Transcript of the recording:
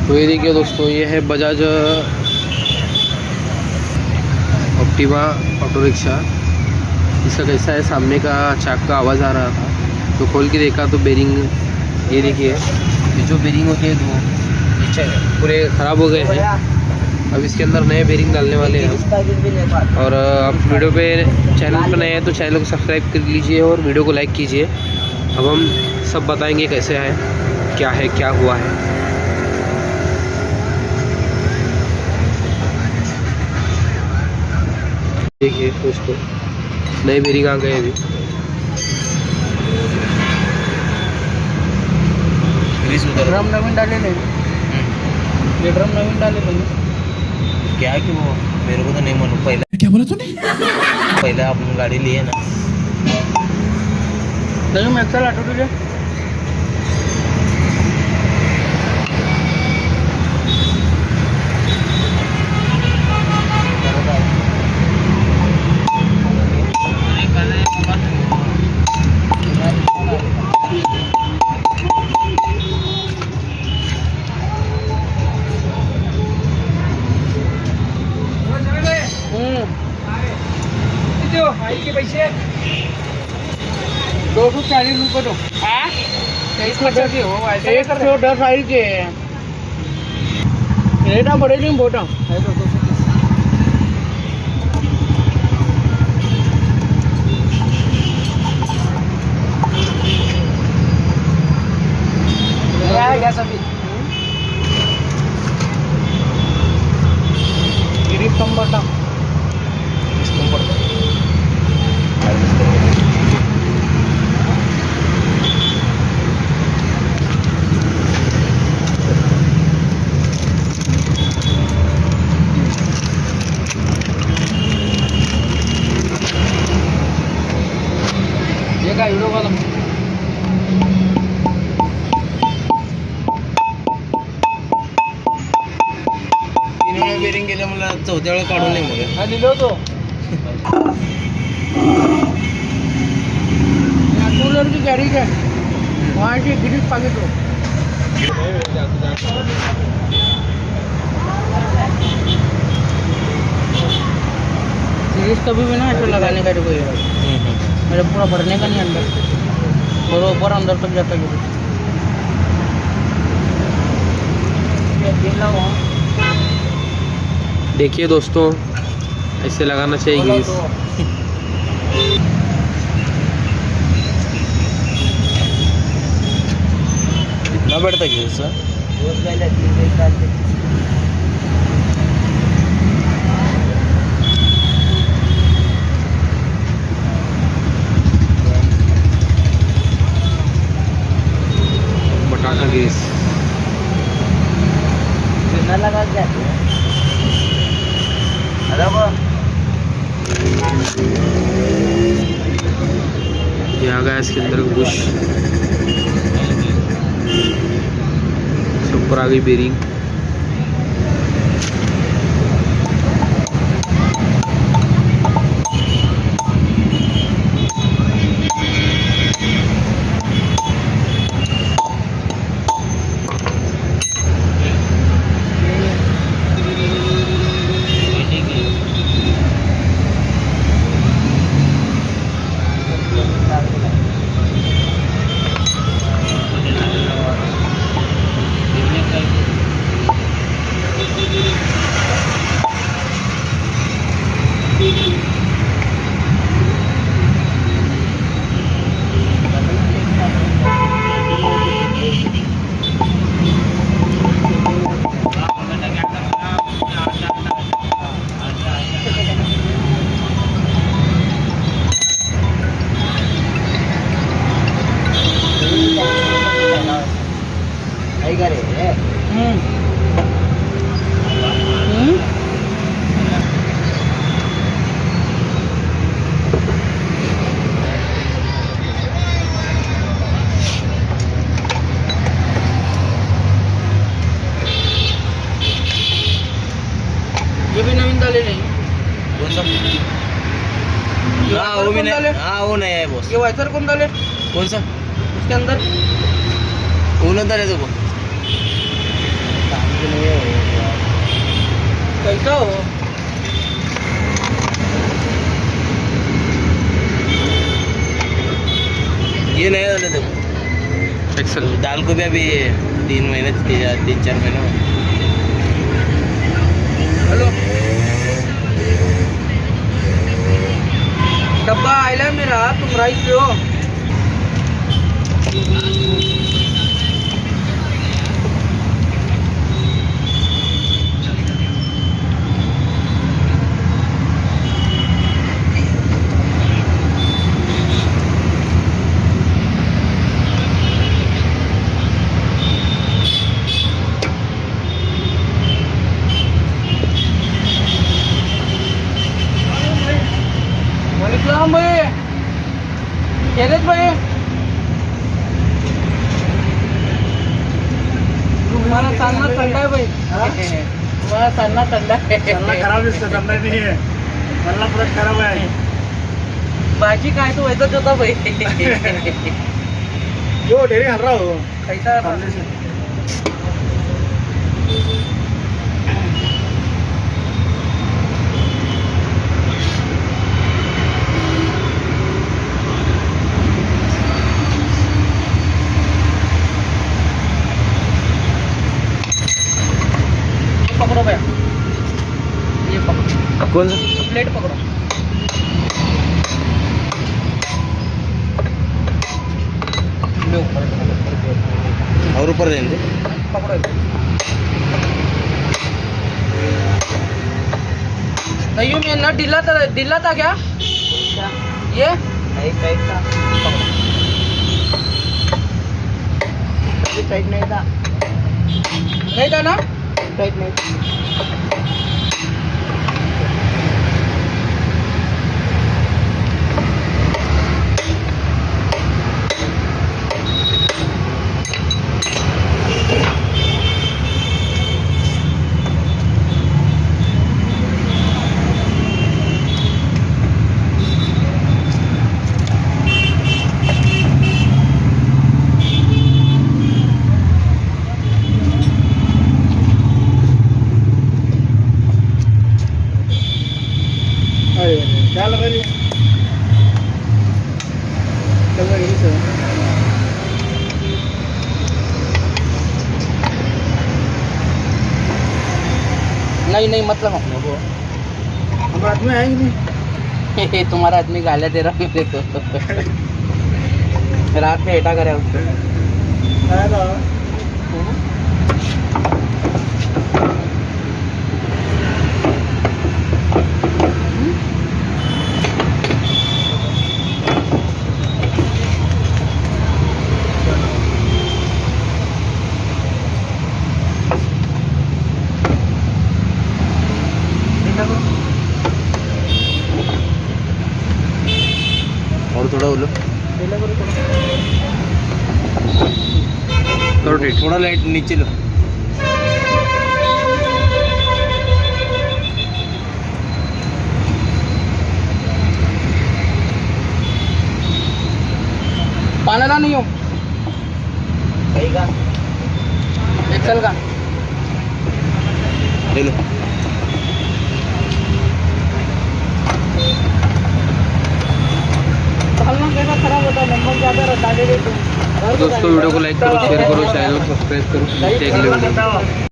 तो ये देखिए दोस्तों, ये है बजाज ऑप्टिमा ऑटो रिक्शा। इसका कैसा है, सामने का चाक का आवाज़ आ रहा था तो खोल के देखा तो बेरिंग, ये देखिए, ये जो बेरिंग होते हैं वो पूरे ख़राब हो गए हैं। अब इसके अंदर नए बेरिंग डालने वाले हैं। और आप वीडियो पे चैनल पर नए हैं तो चैनल को सब्सक्राइब कर लीजिए और वीडियो को लाइक कीजिए। अब हम सब बताएंगे कैसे है, क्या हुआ है। देखिए दोस्तों, नए बेरिंग आ गए अभी। ड्रम नवीन डाले नहीं, ये ड्रम नवीन डाले नहीं क्या कि वो मेरे को तो नहीं मालूम। पहले क्या बोला तूने? पहले आपने गाड़ी ली है ना, नहीं मैं चल ऑटो तुझे के पैसे 240 रुपये तो 110 आई के रेटा बढ़े नहीं बोटा है तो गैस अभी गिरीश कंबरटा ये काय व्हिडिओ कॉल तीन बेरिंग गेले, मला चौथ्या वेळा काढून नाही मग हा दिलो होतो कूलर की गाड़ी का वहाँ के गिरीश पागे तो गिरीश कभी भी ना ऐसा लगाने का कोई मेरे पूरा भरने का नहीं अंदर, बरोबर अंदर तक जाता गिरीश। देखिए दोस्तों, ऐसे लगाना चाहिए ग्रीस। कितना बैठता है सर? बटाटा ग्रीस लगा जाते हैं ये आ गया इसके अंदर बुश, ऊपर आ गई बेरिंग। ये भी नवीन डाले नहीं, कौन सा? हाँ वो भी नहीं, हाँ वो नहीं है बॉस। ये वाइसर कौन डाले? कौन सा? उसके अंदर कौन अंदर है देखो। कैसा हो ये नहीं झालं ते एक्सेल दाल को भी अभी 3 महीने 3-4 महीने हुए. हेलो डब्बा आयला मेरा तुम राइस लो वालेकुम भाई केलेत भाई तुम्हाला चालना थंड आहे भाई तुम्हाला चालना थंड आहे खराब दिसतं जमणार नाही आहे मला परत खराब आहे भाजी काय तो व्हायचाच होता भाई यो ढेरी हर रहा हो कैसा पकड़ो भैया ये पकड़ो कौन सा प्लेट पकड़ो ले ऊपर और ऊपर देंगे पकड़ो इधर। नहीं यूं मैं ना ढीला था क्या ये नहीं टाइट था टाइट नहीं था ना टाइट नहीं क्या लगा रही नहीं मत लगाओ हम आदमी आएंगे नहीं तुम्हारा आदमी गालियाँ दे रहा मेरे को रात में हेटा करे उसको आएगा और थोड़ा बोलो थोड़ा ठीक थोड़ा लाइट नीचे लो पानाला नहीं हो सही का एक्सल का ले लो सालना कैसा खराब होता है नंबर ज़्यादा रहता है दोस्तों वीडियो को लाइक करो शेयर करो चैनल को सब्सक्राइब करो मिलते हैं अगले वीडियो में।